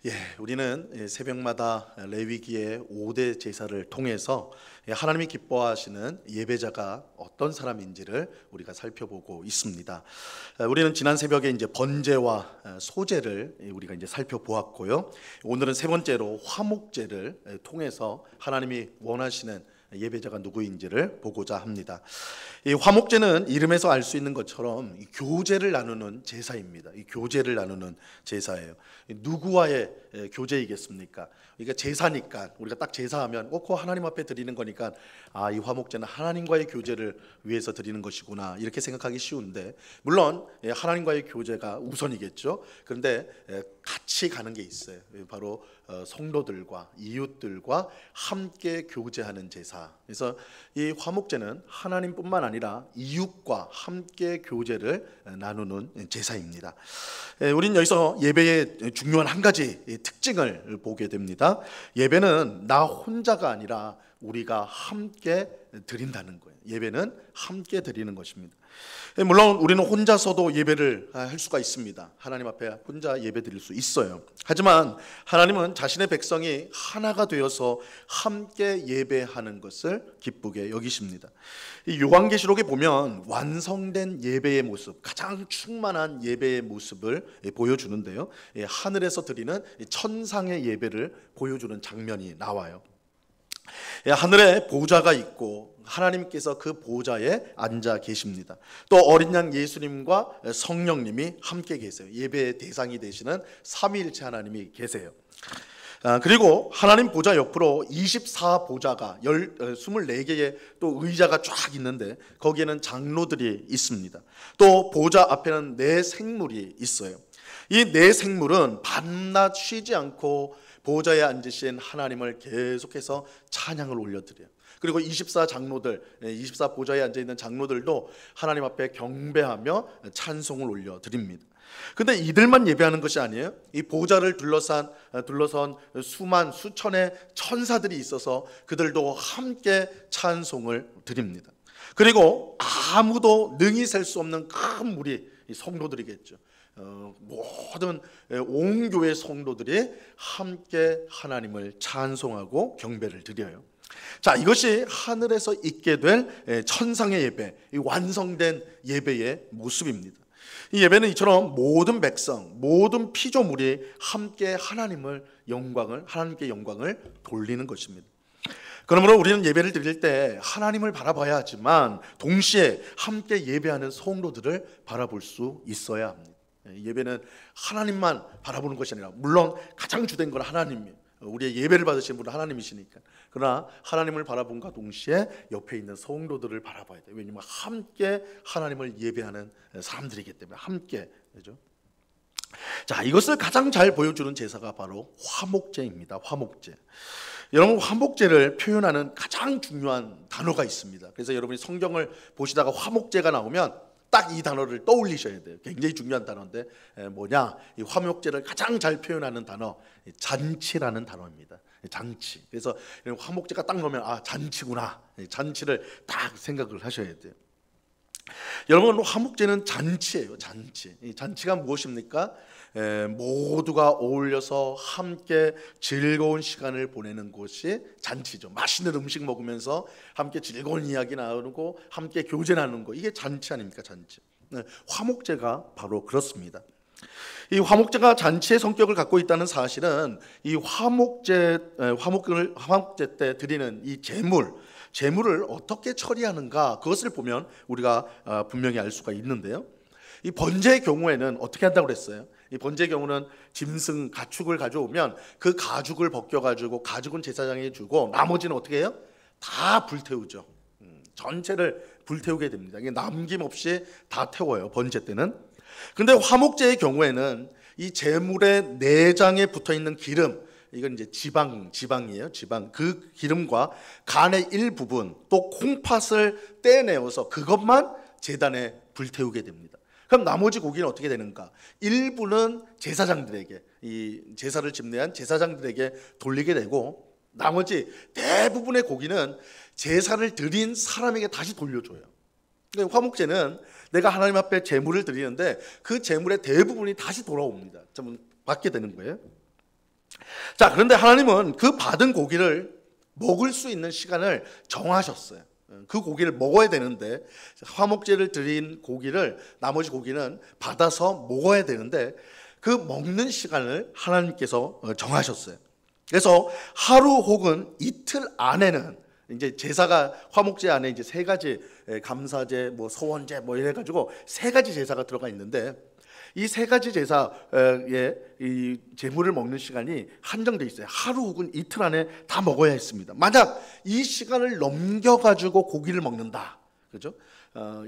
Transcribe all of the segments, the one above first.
예, 우리는 새벽마다 레위기의 5대 제사를 통해서 하나님이 기뻐하시는 예배자가 어떤 사람인지를 우리가 살펴보고 있습니다. 우리는 지난 새벽에 이제 번제와 소제를 우리가 이제 살펴보았고요. 오늘은 세 번째로 화목제를 통해서 하나님이 원하시는 예배자가 누구인지를 보고자 합니다. 이 화목제는 이름에서 알 수 있는 것처럼 교제를 나누는 제사입니다. 이 교제를 나누는 제사예요. 누구와의 교제이겠습니까? 그러니까 제사니까 우리가 딱 제사하면 그 하나님 앞에 드리는 거니까 이 화목제는 하나님과의 교제를 위해서 드리는 것이구나 이렇게 생각하기 쉬운데, 물론 하나님과의 교제가 우선이겠죠. 그런데 같이 가는 게 있어요. 바로 성도들과 이웃들과 함께 교제하는 제사. 그래서 이 화목제는 하나님뿐만 아니라 이웃과 함께 교제를 나누는 제사입니다. 우리는 여기서 예배의 중요한 한 가지 특징을 보게 됩니다. 예배는 나 혼자가 아니라 우리가 함께 드린다는 거예요. 예배는 함께 드리는 것입니다. 물론 우리는 혼자서도 예배를 할 수가 있습니다. 하나님 앞에 혼자 예배 드릴 수 있어요. 하지만 하나님은 자신의 백성이 하나가 되어서 함께 예배하는 것을 기쁘게 여기십니다. 이 요한계시록에 보면 완성된 예배의 모습, 가장 충만한 예배의 모습을 보여주는데요, 하늘에서 드리는 천상의 예배를 보여주는 장면이 나와요. 하늘에 보좌가 있고 하나님께서 그 보좌에 앉아 계십니다. 또 어린 양 예수님과 성령님이 함께 계세요. 예배의 대상이 되시는 삼위일체 하나님이 계세요. 그리고 하나님 보좌 옆으로 24보좌가 24개의 또 의자가 쫙 있는데 거기에는 장로들이 있습니다. 또 보좌 앞에는 네 생물이 있어요. 이 네 생물은 밤낮 쉬지 않고 보좌에 앉으신 하나님을 계속해서 찬양을 올려드려요. 그리고 24장로들, 24보좌에 앉아있는 장로들도 하나님 앞에 경배하며 찬송을 올려드립니다. 근데 이들만 예배하는 것이 아니에요. 이 보좌를 둘러선 수천의 천사들이 있어서 그들도 함께 찬송을 드립니다. 그리고 아무도 능히 셀 수 없는 큰 무리, 이 성도들이겠죠. 모든 온 교회 성도들이 함께 하나님을 찬송하고 경배를 드려요. 자, 이것이 하늘에서 있게 될 천상의 예배, 이 완성된 예배의 모습입니다. 이 예배는 이처럼 모든 백성, 모든 피조물이 함께 하나님께 영광을 돌리는 것입니다. 그러므로 우리는 예배를 드릴 때 하나님을 바라봐야 하지만 동시에 함께 예배하는 성도들을 바라볼 수 있어야 합니다. 예배는 하나님만 바라보는 것이 아니라, 물론 가장 주된 건 하나님이에요. 우리의 예배를 받으신 분은 하나님이시니까. 그러나 하나님을 바라본과 동시에 옆에 있는 성도들을 바라봐야 돼요. 왜냐하면 함께 하나님을 예배하는 사람들이기 때문에 함께, 그죠? 자, 이것을 가장 잘 보여주는 제사가 바로 화목제입니다. 화목제. 여러분, 화목제를 표현하는 가장 중요한 단어가 있습니다. 그래서 여러분이 성경을 보시다가 화목제가 나오면 딱 이 단어를 떠올리셔야 돼요. 굉장히 중요한 단어인데 뭐냐? 이 화목제를 가장 잘 표현하는 단어, 잔치라는 단어입니다. 잔치. 그래서 화목제가 딱 나오면 잔치구나. 잔치를 딱 생각을 하셔야 돼요. 여러분, 화목제는 잔치예요. 잔치. 이 잔치가 무엇입니까? 모두가 어울려서 함께 즐거운 시간을 보내는 곳이 잔치죠. 맛있는 음식 먹으면서 함께 즐거운 이야기 나누고 함께 교제 나누는 거, 이게 잔치 아닙니까? 잔치. 화목제가 바로 그렇습니다. 이 화목제가 잔치의 성격을 갖고 있다는 사실은 이 화목제 때 드리는 이 제물을 어떻게 처리하는가, 그것을 보면 우리가 분명히 알 수가 있는데요. 이 번제의 경우에는 어떻게 한다고 그랬어요? 이 번제의 경우는 짐승, 가축을 가져오면 그 가죽을 벗겨가지고 가죽은 제사장에 주고 나머지는 어떻게 해요? 다 불태우죠. 전체를 불태우게 됩니다. 이게 남김없이 다 태워요, 번제 때는. 그런데 화목제의 경우에는 이 제물의 내장에 붙어있는 기름, 이건 이제 지방이에요. 지방. 그 기름과 간의 일부분, 또 콩팥을 떼내어서 그것만 제단에 불태우게 됩니다. 그럼 나머지 고기는 어떻게 되는가? 일부는 제사장들에게, 이 제사를 집례한 제사장들에게 돌리게 되고, 나머지 대부분의 고기는 제사를 드린 사람에게 다시 돌려줘요. 그러니까 화목제는 내가 하나님 앞에 제물을 드리는데 그 제물의 대부분이 다시 돌아옵니다. 좀 받게 되는 거예요. 자, 그런데 하나님은 그 받은 고기를 먹을 수 있는 시간을 정하셨어요. 그 고기를 먹어야 되는데, 화목제를 드린 고기를, 나머지 고기는 받아서 먹어야 되는데 그 먹는 시간을 하나님께서 정하셨어요. 그래서 하루 혹은 이틀 안에는, 이제 제사가 화목제 안에 이제 세 가지, 감사제, 뭐 소원제, 뭐 이래 가지고 세 가지 제사가 들어가 있는데, 이 세 가지 제사의 이 제물을 먹는 시간이 한정돼 있어요. 하루 혹은 이틀 안에 다 먹어야 했습니다. 만약 이 시간을 넘겨 가지고 고기를 먹는다, 그죠?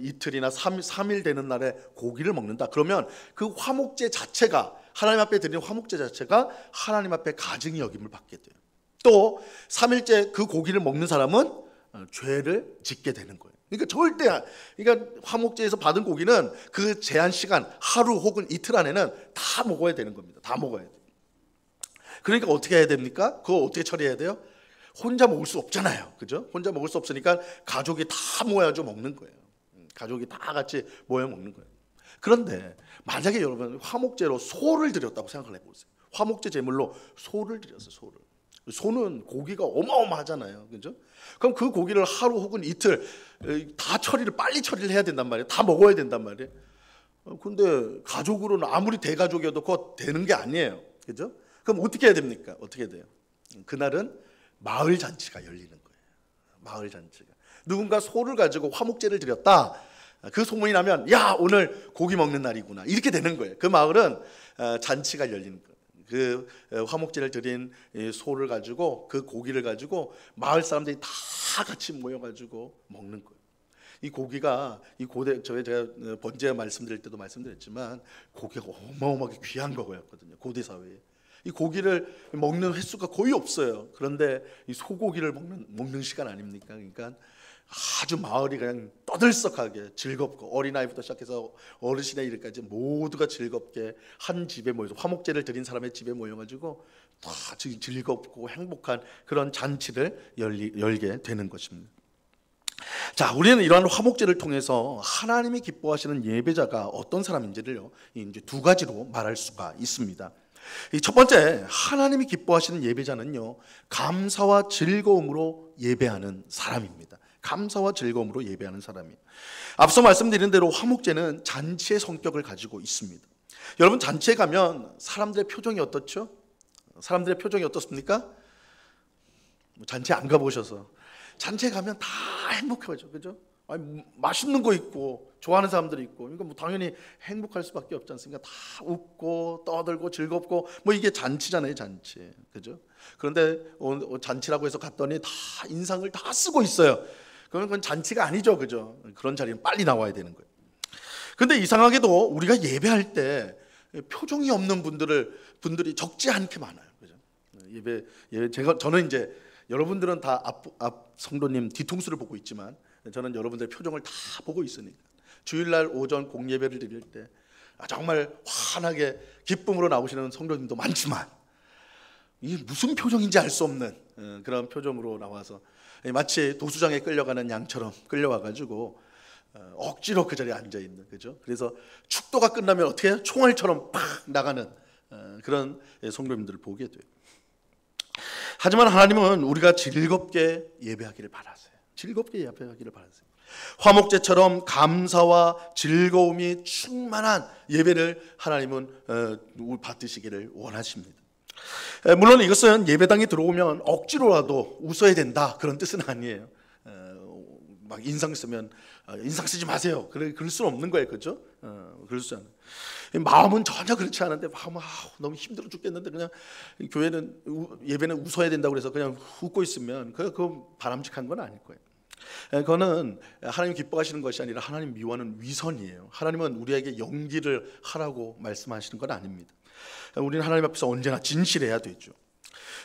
이틀이나 3일 되는 날에 고기를 먹는다. 그러면 그 화목제 자체가, 하나님 앞에 드리는 화목제 자체가 하나님 앞에 가증히 여김을 받게 돼요. 또 3일째 그 고기를 먹는 사람은 죄를 짓게 되는 거예요. 그러니까 절대, 그러니까 화목제에서 받은 고기는 그 제한 시간, 하루 혹은 이틀 안에는 다 먹어야 되는 겁니다. 다 먹어야 돼요. 그러니까 어떻게 해야 됩니까? 그거 어떻게 처리해야 돼요? 혼자 먹을 수 없잖아요, 그죠? 혼자 먹을 수 없으니까 가족이 다 모여가지고 먹는 거예요. 가족이 다 같이 모여 먹는 거예요. 그런데 만약에 여러분 화목제로 소를 드렸다고 생각을 해보세요. 화목제 제물로 소를 드렸어요. 소는 고기가 어마어마하잖아요, 그죠? 그럼 그 고기를 하루 혹은 이틀 다 빨리 처리를 해야 된단 말이에요. 다 먹어야 된단 말이에요. 근데 가족으로는 아무리 대가족이어도 그거 되는 게 아니에요, 그죠? 그럼 어떻게 해야 됩니까? 어떻게 돼요? 그날은 마을 잔치가 열리는 거예요. 마을 잔치가. 누군가 소를 가지고 화목제를 드렸다, 그 소문이 나면, 야, 오늘 고기 먹는 날이구나, 이렇게 되는 거예요. 그 마을은 잔치가 열리는 거예요. 그 화목제를 드린 소를 가지고, 그 고기를 가지고 마을 사람들이 다 같이 모여가지고 먹는 거예요. 이 고기가, 이 고대, 제가 번제 말씀드릴 때도 말씀드렸지만, 고기가 어마어마하게 귀한 거였거든요, 고대 사회에. 이 고기를 먹는 횟수가 거의 없어요. 그런데 이 소고기를 먹는 시간 아닙니까? 그러니까 아주 마을이 그냥 떠들썩하게 즐겁고, 어린아이부터 시작해서 어르신의 일까지 모두가 즐겁게 한 집에 모여서, 화목제를 드린 사람의 집에 모여가지고 다 즐겁고 행복한 그런 잔치를 열게 되는 것입니다. 자, 우리는 이러한 화목제를 통해서 하나님이 기뻐하시는 예배자가 어떤 사람인지를요, 이제 두 가지로 말할 수가 있습니다. 첫 번째, 하나님이 기뻐하시는 예배자는요, 감사와 즐거움으로 예배하는 사람입니다. 감사와 즐거움으로 예배하는 사람이에요. 앞서 말씀드린 대로 화목제는 잔치의 성격을 가지고 있습니다. 여러분, 잔치에 가면 사람들의 표정이 어떻죠? 사람들의 표정이 어떻습니까? 잔치 안 가보셔서. 잔치에 가면 다 행복하죠, 그죠? 아니, 맛있는 거 있고 좋아하는 사람들이 있고, 그러니까 뭐 당연히 행복할 수밖에 없지 않습니까? 다 웃고 떠들고 즐겁고, 뭐 이게 잔치잖아요, 잔치, 그죠? 그런데 잔치라고 해서 갔더니 다 인상을 다 쓰고 있어요. 그건 잔치가 아니죠, 그죠? 그런 자리는 빨리 나와야 되는 거예요. 근데 이상하게도 우리가 예배할 때 표정이 없는 분들이 적지 않게 많아요, 그죠? 저는 이제, 여러분들은 다 앞 성도님 뒤통수를 보고 있지만, 저는 여러분들의 표정을 다 보고 있으니까 주일날 오전 공예배를 드릴 때 정말 환하게 기쁨으로 나오시는 성도님도 많지만, 이게 무슨 표정인지 알 수 없는 그런 표정으로 나와서 마치 도수장에 끌려가는 양처럼 끌려와가지고 억지로 그 자리에 앉아 있는, 그죠? 그래서 축도가 끝나면 어떻게 해요? 총알처럼 팍 나가는 그런 성도님들을 보게 돼요. 하지만 하나님은 우리가 즐겁게 예배하기를 바라세요. 즐겁게 예배하기를 바라세요. 화목제처럼 감사와 즐거움이 충만한 예배를 하나님은 받으시기를 원하십니다. 물론 이것은 예배당에 들어오면 억지로라도 웃어야 된다, 그런 뜻은 아니에요. 막 인상 쓰면 인상 쓰지 마세요, 그럴 수는 없는 거예요, 그렇죠? 그럴 수 않아요. 마음은 전혀 그렇지 않은데, 너무 힘들어 죽겠는데 그냥 예배는 웃어야 된다고 그래서 그냥 웃고 있으면 그거 바람직한 건 아닐 거예요. 그거는 하나님 기뻐하시는 것이 아니라 하나님 미워하는 위선이에요. 하나님은 우리에게 연기를 하라고 말씀하시는 건 아닙니다. 우리는 하나님 앞에서 언제나 진실해야 되죠.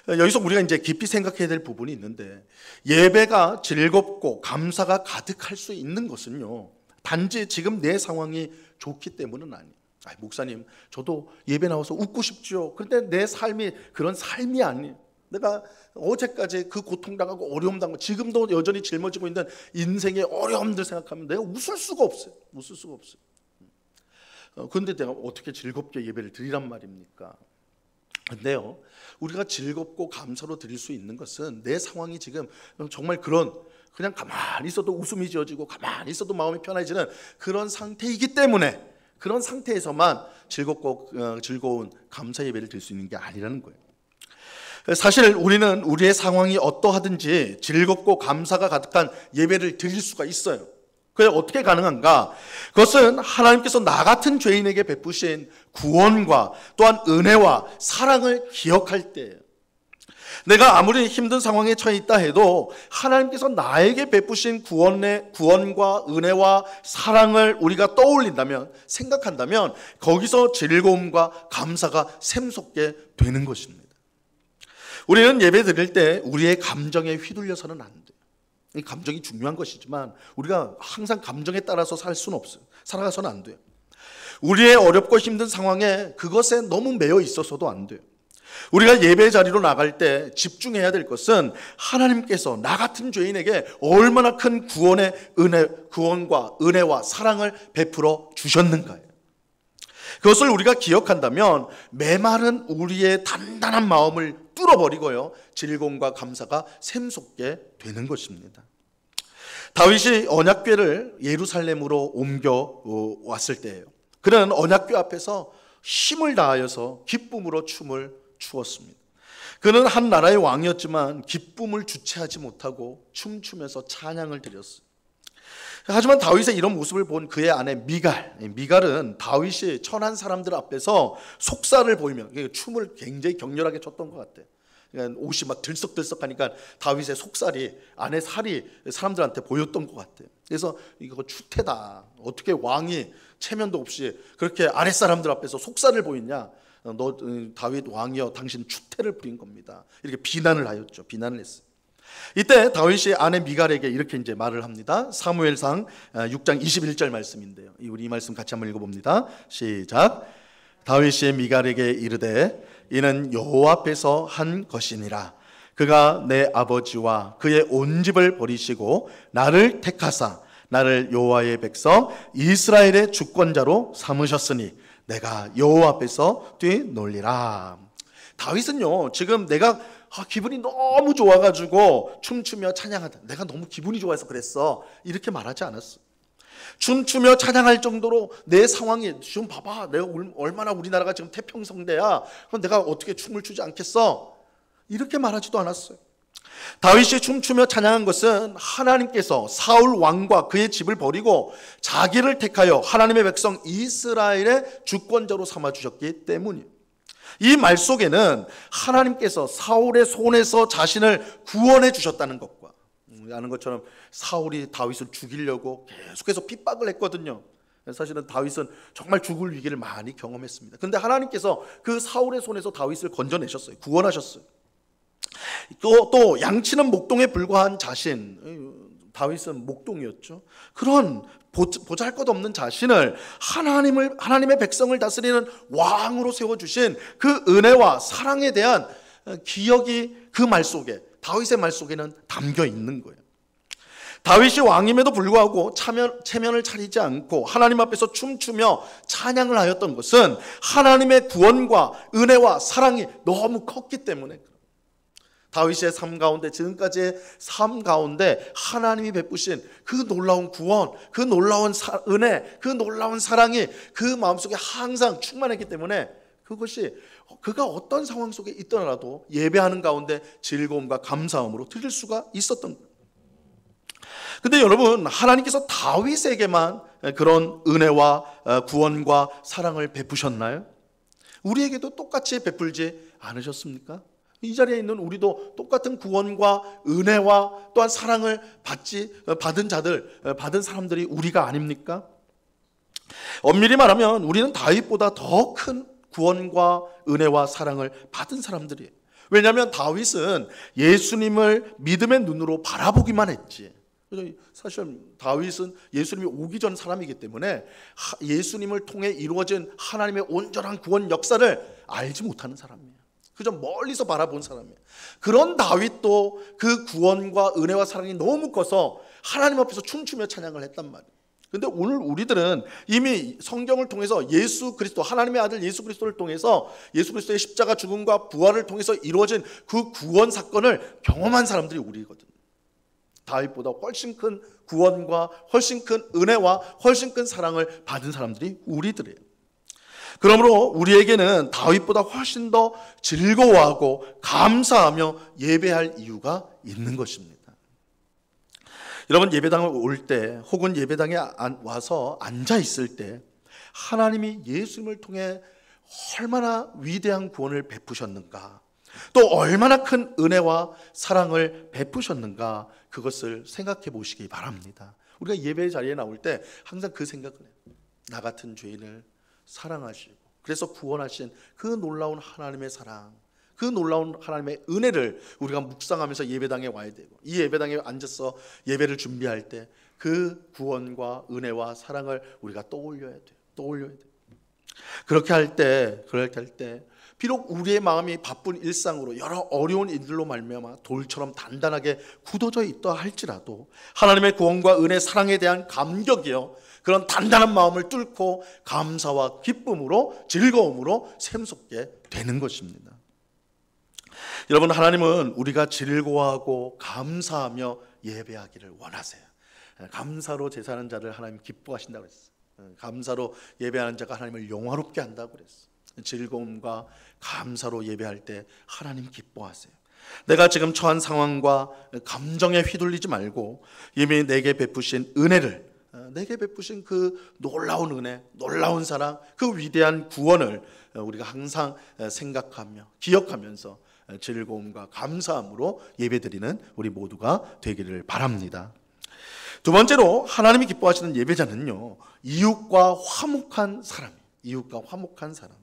여기서 우리가 이제 깊이 생각해야 될 부분이 있는데, 예배가 즐겁고 감사가 가득할 수 있는 것은요, 단지 지금 내 상황이 좋기 때문은 아니에요. 목사님, 저도 예배 나와서 웃고 싶죠. 그런데 내 삶이 그런 삶이 아니에요. 내가 어제까지 그 고통당하고 어려움 당하고 지금도 여전히 짊어지고 있는 인생의 어려움들 생각하면 내가 웃을 수가 없어요. 웃을 수가 없어요. 그런데 내가 어떻게 즐겁게 예배를 드리란 말입니까? 근데요, 우리가 즐겁고 감사로 드릴 수 있는 것은 내 상황이 지금 정말 그냥 가만히 있어도 웃음이 지어지고 가만히 있어도 마음이 편해지는 그런 상태이기 때문에, 그런 상태에서만 즐겁고 즐거운 감사 예배를 드릴 수 있는 게 아니라는 거예요. 사실 우리는 우리의 상황이 어떠하든지 즐겁고 감사가 가득한 예배를 드릴 수가 있어요. 그게 어떻게 가능한가? 그것은 하나님께서 나 같은 죄인에게 베푸신 구원과 또한 은혜와 사랑을 기억할 때예요. 내가 아무리 힘든 상황에 처해 있다 해도 하나님께서 나에게 베푸신 구원과 은혜와 사랑을 우리가 떠올린다면, 생각한다면 거기서 즐거움과 감사가 샘솟게 되는 것입니다. 우리는 예배 드릴 때 우리의 감정에 휘둘려서는 안 돼요. 이 감정이 중요한 것이지만 우리가 항상 감정에 따라서 살 수는 없어요. 살아가서는 안 돼요. 우리의 어렵고 힘든 상황에 그것에 너무 매여 있어서도 안 돼요. 우리가 예배 자리로 나갈 때 집중해야 될 것은 하나님께서 나 같은 죄인에게 얼마나 큰 구원과 은혜와 사랑을 베풀어 주셨는가요. 그것을 우리가 기억한다면 메마른 우리의 단단한 마음을 뚫어버리고요, 즐거움과 감사가 샘솟게 되는 것입니다. 다윗이 언약궤를 예루살렘으로 옮겨 왔을 때예요. 그는 언약궤 앞에서 힘을 다하여서 기쁨으로 춤을 추었습니다. 그는 한 나라의 왕이었지만 기쁨을 주체하지 못하고 춤추면서 찬양을 드렸어요. 하지만 다윗의 이런 모습을 본 그의 아내 미갈은 다윗이 천한 사람들 앞에서 속살을 보이며 춤을 굉장히 격렬하게 췄던 것 같아요. 옷이 막 들썩들썩하니까 다윗의 속살이, 아내 살이 사람들한테 보였던 것 같아요. 그래서 이거 추태다, 어떻게 왕이 체면도 없이 그렇게 아랫사람들 앞에서 속살을 보이냐, 너 다윗 왕이여 당신 추태를 부린 겁니다, 이렇게 비난을 했어요. 이때 다윗이 아내 미갈에게 이렇게 이제 말을 합니다. 사무엘상 6장 21절 말씀인데요, 우리 이 말씀 같이 한번 읽어봅니다. 시작. 다윗이 미갈에게 이르되 이는 여호와 앞에서 한 것이니라. 그가 내 아버지와 그의 온 집을 버리시고 나를 택하사 나를 여호와의 백성 이스라엘의 주권자로 삼으셨으니 내가 여호와 앞에서 뛰놀리라. 다윗은요, 지금 내가 기분이 너무 좋아가지고 춤추며 찬양하다, 내가 너무 기분이 좋아서 그랬어, 이렇게 말하지 않았어. 춤추며 찬양할 정도로 내 상황이, 지금 봐봐, 내가 얼마나 우리나라가 지금 태평성대야, 그럼 내가 어떻게 춤을 추지 않겠어, 이렇게 말하지도 않았어요. 다윗이 춤추며 찬양한 것은 하나님께서 사울 왕과 그의 집을 버리고 자기를 택하여 하나님의 백성 이스라엘의 주권자로 삼아주셨기 때문이에요. 이 말 속에는 하나님께서 사울의 손에서 자신을 구원해 주셨다는 것과, 아는 것처럼 사울이 다윗을 죽이려고 계속해서 핍박을 했거든요. 사실은 다윗은 정말 죽을 위기를 많이 경험했습니다. 그런데 하나님께서 그 사울의 손에서 다윗을 건져내셨어요. 구원하셨어요. 또 양치는 목동에 불과한 자신, 다윗은 목동이었죠. 그런 보잘것없는 자신을 하나님의 백성을 다스리는 왕으로 세워주신 그 은혜와 사랑에 대한 기억이 그 말 속에, 다윗의 말 속에는 담겨 있는 거예요. 다윗이 왕임에도 불구하고 체면을 차리지 않고 하나님 앞에서 춤추며 찬양을 하였던 것은 하나님의 구원과 은혜와 사랑이 너무 컸기 때문에, 다윗의 삶 가운데, 지금까지의 삶 가운데 하나님이 베푸신 그 놀라운 구원, 그 놀라운 은혜, 그 놀라운 사랑이 그 마음속에 항상 충만했기 때문에 그가 어떤 상황 속에 있더라도 예배하는 가운데 즐거움과 감사함으로 드릴 수가 있었던 거예요. 근데 여러분, 하나님께서 다윗에게만 그런 은혜와 구원과 사랑을 베푸셨나요? 우리에게도 똑같이 베풀지 않으셨습니까? 이 자리에 있는 우리도 똑같은 구원과 은혜와 또한 사랑을 받은 사람들이 우리가 아닙니까? 엄밀히 말하면 우리는 다윗보다 더 큰 구원과 은혜와 사랑을 받은 사람들이에요. 왜냐하면 다윗은 예수님을 믿음의 눈으로 바라보기만 했지, 사실 다윗은 예수님이 오기 전 사람이기 때문에 예수님을 통해 이루어진 하나님의 온전한 구원 역사를 알지 못하는 사람이에요. 그저 멀리서 바라본 사람이에요. 그런 다윗도 그 구원과 은혜와 사랑이 너무 커서 하나님 앞에서 춤추며 찬양을 했단 말이에요. 근데 오늘 우리들은 이미 성경을 통해서 예수 그리스도, 하나님의 아들 예수 그리스도를 통해서 예수 그리스도의 십자가 죽음과 부활을 통해서 이루어진 그 구원 사건을 경험한 사람들이 우리거든요. 다윗보다 훨씬 큰 구원과 훨씬 큰 은혜와 훨씬 큰 사랑을 받은 사람들이 우리들이에요. 그러므로 우리에게는 다윗보다 훨씬 더 즐거워하고 감사하며 예배할 이유가 있는 것입니다. 여러분, 예배당을 올 때 혹은 예배당에 와서 앉아 있을 때 하나님이 예수님을 통해 얼마나 위대한 구원을 베푸셨는가, 또 얼마나 큰 은혜와 사랑을 베푸셨는가, 그것을 생각해 보시기 바랍니다. 우리가 예배 자리에 나올 때 항상 그 생각을 해요. 나 같은 죄인을 사랑하시고 그래서 구원하신 그 놀라운 하나님의 사랑, 그 놀라운 하나님의 은혜를 우리가 묵상하면서 예배당에 와야 되고, 이 예배당에 앉아서 예배를 준비할 때 그 구원과 은혜와 사랑을 우리가 떠올려야 돼요. 그렇게 할 때 비록 우리의 마음이 바쁜 일상으로 여러 어려운 일들로 말미암아 돌처럼 단단하게 굳어져 있다 할지라도 하나님의 구원과 은혜, 사랑에 대한 감격이요, 그런 단단한 마음을 뚫고 감사와 기쁨으로, 즐거움으로 샘솟게 되는 것입니다. 여러분, 하나님은 우리가 즐거워하고 감사하며 예배하기를 원하세요. 감사로 제사하는 자를 하나님 기뻐하신다고 그랬어요. 감사로 예배하는 자가 하나님을 영화롭게 한다고 그랬어요. 즐거움과 감사로 예배할 때 하나님 기뻐하세요. 내가 지금 처한 상황과 감정에 휘둘리지 말고 이미 내게 베푸신 은혜를, 내게 베푸신 그 놀라운 은혜, 놀라운 사랑, 그 위대한 구원을 우리가 항상 생각하며 기억하면서 즐거움과 감사함으로 예배드리는 우리 모두가 되기를 바랍니다. 두 번째로 하나님이 기뻐하시는 예배자는요, 이웃과 화목한 사람이에요. 이웃과 화목한 사람.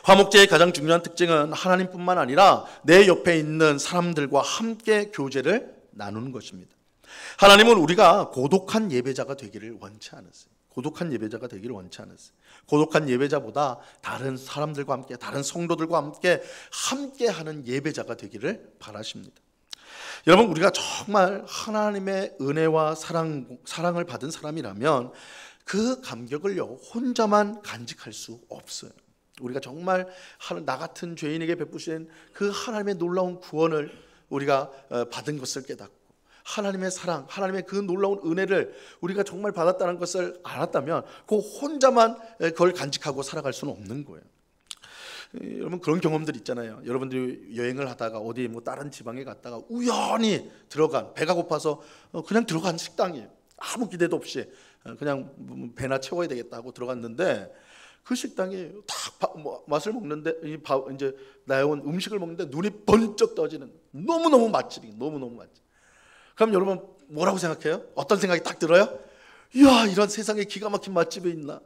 화목제의 가장 중요한 특징은 하나님뿐만 아니라 내 옆에 있는 사람들과 함께 교제를 나누는 것입니다. 하나님은 우리가 고독한 예배자가 되기를 원치 않으세요. 고독한 예배자가 되기를 원치 않으세요. 고독한 예배자보다 다른 사람들과 함께, 다른 성도들과 함께 하는 예배자가 되기를 바라십니다. 여러분, 우리가 정말 하나님의 은혜와 사랑을 받은 사람이라면 그 감격을요, 혼자만 간직할 수 없어요. 우리가 정말 나 같은 죄인에게 베푸신 그 하나님의 놀라운 구원을 우리가 받은 것을 깨닫고, 하나님의 사랑, 하나님의 그 놀라운 은혜를 우리가 정말 받았다는 것을 알았다면 그 혼자만 그걸 간직하고 살아갈 수는 없는 거예요. 여러분, 그런 경험들 있잖아요. 여러분들이 여행을 하다가 어디 다른 지방에 갔다가 우연히 들어간, 배가 고파서 그냥 들어간 식당이에요. 아무 기대도 없이 그냥 배나 채워야 되겠다 하고 들어갔는데, 그 식당이 딱 맛을 먹는데, 이제 나온 음식을 먹는데 눈이 번쩍 떠지는, 너무너무 맛집이에요. 너무너무 맛집. 그럼 여러분 뭐라고 생각해요? 어떤 생각이 딱 들어요? 이야, 이런 세상에 기가 막힌 맛집이 있나?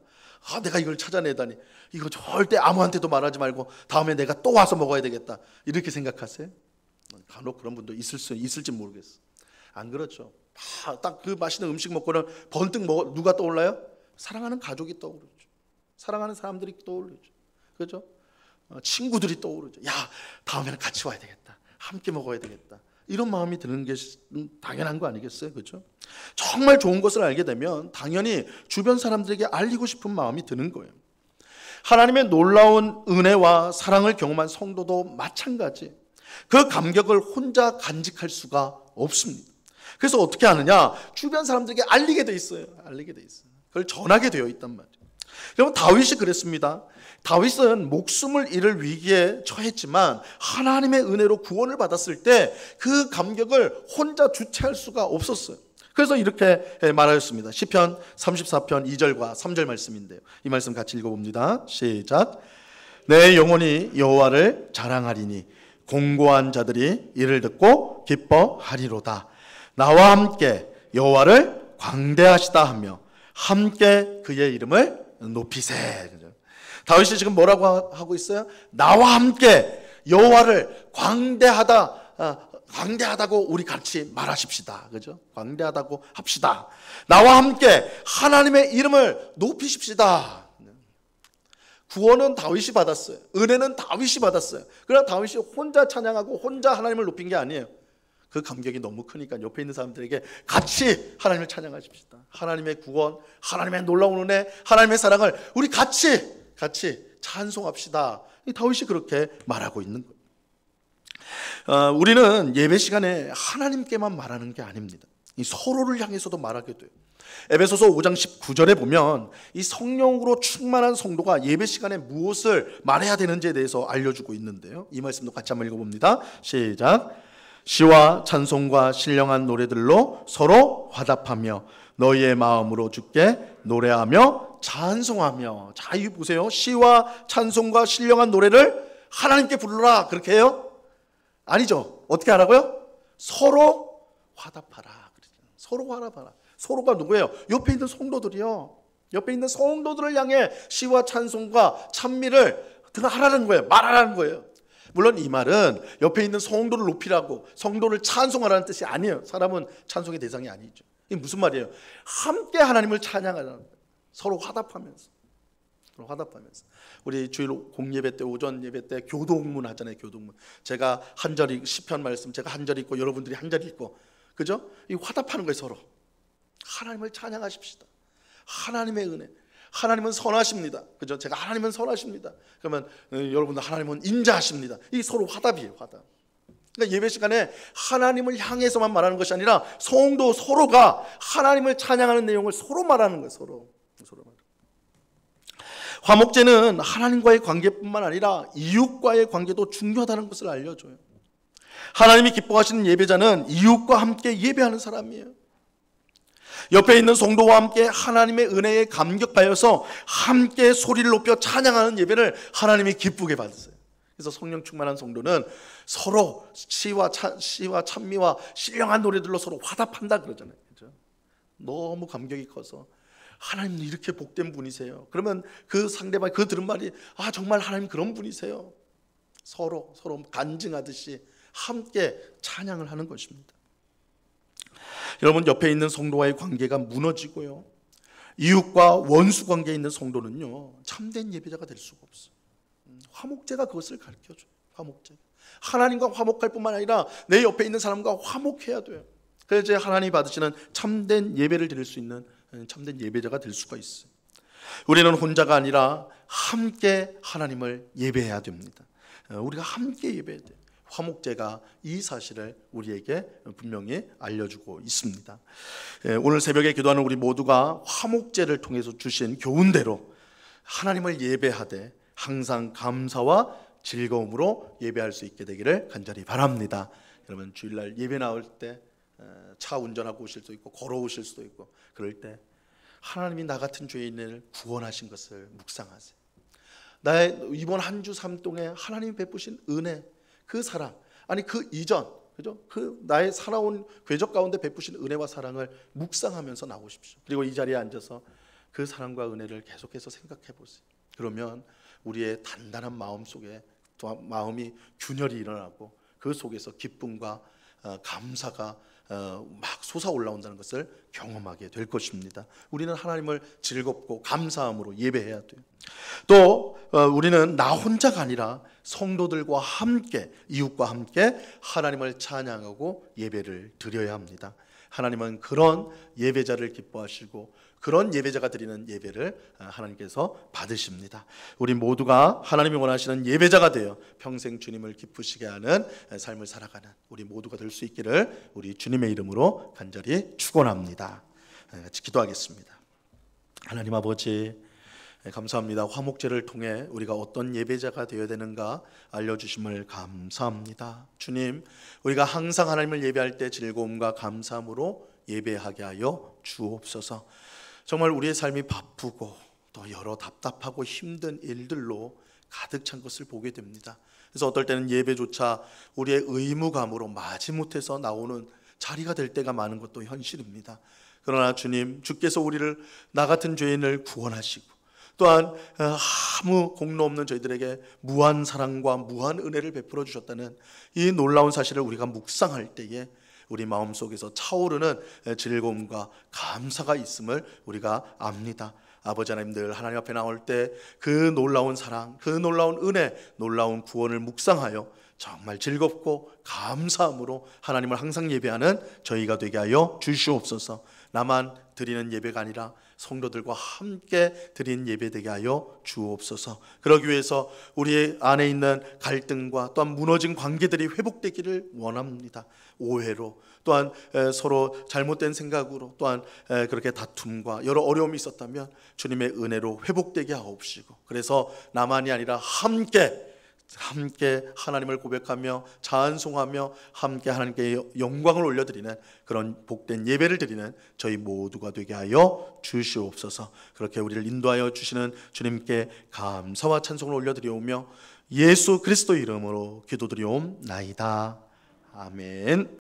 내가 이걸 찾아내다니. 이거 절대 아무한테도 말하지 말고 다음에 내가 또 와서 먹어야 되겠다, 이렇게 생각하세요? 간혹 그런 분도 있을지 모르겠어. 안 그렇죠? 딱 그 맛있는 음식 먹고는 번뜩 누가 떠올라요? 사랑하는 가족이 떠오르죠. 사랑하는 사람들이 떠오르죠. 그렇죠? 친구들이 떠오르죠. 야, 다음에는 같이 와야 되겠다, 함께 먹어야 되겠다, 이런 마음이 드는 게 당연한 거 아니겠어요? 그렇죠? 정말 좋은 것을 알게 되면 당연히 주변 사람들에게 알리고 싶은 마음이 드는 거예요. 하나님의 놀라운 은혜와 사랑을 경험한 성도도 마찬가지. 그 감격을 혼자 간직할 수가 없습니다. 그래서 어떻게 하느냐? 주변 사람들에게 알리게 돼 있어요. 그걸 전하게 되어 있단 말이에요. 여러분, 다윗이 그랬습니다. 다윗은 목숨을 잃을 위기에 처했지만 하나님의 은혜로 구원을 받았을 때 그 감격을 혼자 주체할 수가 없었어요. 그래서 이렇게 말하였습니다. 시편 34편 2절과 3절 말씀인데요, 이 말씀 같이 읽어봅니다. 시작. 내 영혼이 여호와를 자랑하리니 공고한 자들이 이를 듣고 기뻐하리로다. 나와 함께 여호와를 광대하시다 하며 함께 그의 이름을 높이세. 다윗이 지금 뭐라고 하고 있어요? 나와 함께 여호와를 광대하다고 우리 같이 말하십시다. 그죠? 광대하다고 합시다. 나와 함께 하나님의 이름을 높이십시다. 구원은 다윗이 받았어요. 은혜는 다윗이 받았어요. 그러나 다윗이 혼자 찬양하고 혼자 하나님을 높인 게 아니에요. 그 감격이 너무 크니까 옆에 있는 사람들에게 같이 하나님을 찬양하십시다. 하나님의 구원, 하나님의 놀라운 은혜, 하나님의 사랑을 우리 같이 찬송합시다. 다윗이 그렇게 말하고 있는 거예요. 우리는 예배 시간에 하나님께만 말하는 게 아닙니다. 이 서로를 향해서도 말하게 돼요. 에베소서 5장 19절에 보면 이 성령으로 충만한 성도가 예배 시간에 무엇을 말해야 되는지에 대해서 알려주고 있는데요. 이 말씀도 같이 한번 읽어봅니다. 시작. 시와 찬송과 신령한 노래들로 서로 화답하며 너희의 마음으로 주께 노래하며 찬송하며. 자, 이 보세요. 시와 찬송과 신령한 노래를 하나님께 부르라 그렇게 해요? 아니죠. 어떻게 하라고요? 서로 화답하라. 서로 화답하라. 서로가 누구예요? 옆에 있는 성도들이요. 옆에 있는 성도들을 향해 시와 찬송과 찬미를 하라는 거예요. 말하라는 거예요. 물론 이 말은 옆에 있는 성도를 높이라고, 성도를 찬송하라는 뜻이 아니에요. 사람은 찬송의 대상이 아니죠. 이게 무슨 말이에요? 함께 하나님을 찬양하라는 거예요. 서로 화답하면서. 우리 주일 공예배 때, 오전 예배 때 교동문 하잖아요. 교동문. 제가 한 절 시편 말씀 제가 한 절 읽고 여러분들이 한 절 읽고, 그죠? 이 화답하는 거예요. 서로 하나님을 찬양하십시다. 하나님의 은혜. 하나님은 선하십니다. 그죠? 제가 하나님은 선하십니다. 그러면 여러분들 하나님은 인자하십니다. 이 서로 화답이에요. 화답. 그러니까 예배 시간에 하나님을 향해서만 말하는 것이 아니라 성도 서로가 하나님을 찬양하는 내용을 서로 말하는 거예요. 서로 말하는. 화목제는 하나님과의 관계뿐만 아니라 이웃과의 관계도 중요하다는 것을 알려줘요. 하나님이 기뻐하시는 예배자는 이웃과 함께 예배하는 사람이에요. 옆에 있는 성도와 함께 하나님의 은혜에 감격하여서 함께 소리를 높여 찬양하는 예배를 하나님이 기쁘게 받으세요. 그래서 성령 충만한 성도는 서로 시와 찬미와 신령한 노래들로 서로 화답한다 그러잖아요. 그렇죠? 너무 감격이 커서 하나님은 이렇게 복된 분이세요. 그러면 그 상대방이 그 들은 말이 정말 하나님 그런 분이세요. 서로 간증하듯이 함께 찬양을 하는 것입니다. 여러분, 옆에 있는 성도와의 관계가 무너지고요, 이웃과 원수 관계에 있는 성도는요 참된 예배자가 될 수가 없어요. 화목제가 그것을 가르쳐줘요. 화목제. 하나님과 화목할 뿐만 아니라 내 옆에 있는 사람과 화목해야 돼요. 그래서 이제 하나님이 받으시는 참된 예배를 드릴 수 있는 참된 예배자가 될 수가 있어요. 우리는 혼자가 아니라 함께 하나님을 예배해야 됩니다. 우리가 함께 예배해야 돼요. 화목제가 이 사실을 우리에게 분명히 알려주고 있습니다. 오늘 새벽에 기도하는 우리 모두가 화목제를 통해서 주신 교훈대로 하나님을 예배하되 항상 감사와 즐거움으로 예배할 수 있게 되기를 간절히 바랍니다. 여러분, 주일날 예배 나올 때 차 운전하고 오실 수도 있고 걸어오실 수도 있고 그럴 때 하나님이 나 같은 죄인을 구원하신 것을 묵상하세요. 나의 이번 한 주 삶 동안 하나님이 베푸신 은혜, 그 사랑, 아니 그 이전, 그죠? 그 나의 살아온 궤적 가운데 베푸신 은혜와 사랑을 묵상하면서 나오십시오. 그리고 이 자리에 앉아서 그 사랑과 은혜를 계속해서 생각해 보세요. 그러면 우리의 단단한 마음 속에 마음이 균열이 일어나고 그 속에서 기쁨과 감사가 막 솟아 올라온다는 것을 경험하게 될 것입니다. 우리는 하나님을 즐겁고 감사함으로 예배해야 돼요. 또 우리는 나 혼자가 아니라 성도들과 함께, 이웃과 함께 하나님을 찬양하고 예배를 드려야 합니다. 하나님은 그런 예배자를 기뻐하시고 그런 예배자가 드리는 예배를 하나님께서 받으십니다. 우리 모두가 하나님이 원하시는 예배자가 되어 평생 주님을 기쁘시게 하는 삶을 살아가는 우리 모두가 될 수 있기를 우리 주님의 이름으로 간절히 축원합니다. 같이 기도하겠습니다. 하나님 아버지, 감사합니다. 화목제를 통해 우리가 어떤 예배자가 되어야 되는가 알려주심을 감사합니다. 주님, 우리가 항상 하나님을 예배할 때 즐거움과 감사함으로 예배하게 하여 주옵소서. 정말 우리의 삶이 바쁘고 또 여러 답답하고 힘든 일들로 가득 찬 것을 보게 됩니다. 그래서 어떨 때는 예배조차 우리의 의무감으로 마지못해서 나오는 자리가 될 때가 많은 것도 현실입니다. 그러나 주님, 주께서 우리를, 나 같은 죄인을 구원하시고 또한 아무 공로 없는 저희들에게 무한 사랑과 무한 은혜를 베풀어 주셨다는 이 놀라운 사실을 우리가 묵상할 때에 우리 마음속에서 차오르는 즐거움과 감사가 있음을 우리가 압니다. 아버지 하나님, 늘 하나님 앞에 나올 때 그 놀라운 사랑, 그 놀라운 은혜, 놀라운 구원을 묵상하여 정말 즐겁고 감사함으로 하나님을 항상 예배하는 저희가 되게 하여 주시옵소서. 나만 드리는 예배가 아니라 성도들과 함께 드리는 예배 되게 하여 주옵소서. 그러기 위해서 우리 안에 있는 갈등과 또한 무너진 관계들이 회복되기를 원합니다. 오해로, 또한 서로 잘못된 생각으로, 또한 그렇게 다툼과 여러 어려움이 있었다면 주님의 은혜로 회복되게 하옵시고, 그래서 나만이 아니라 함께 하나님을 고백하며 찬송하며 함께 하나님께 영광을 올려드리는 그런 복된 예배를 드리는 저희 모두가 되게 하여 주시옵소서. 그렇게 우리를 인도하여 주시는 주님께 감사와 찬송을 올려드리오며 예수 그리스도 이름으로 기도드리옵나이다. 아멘.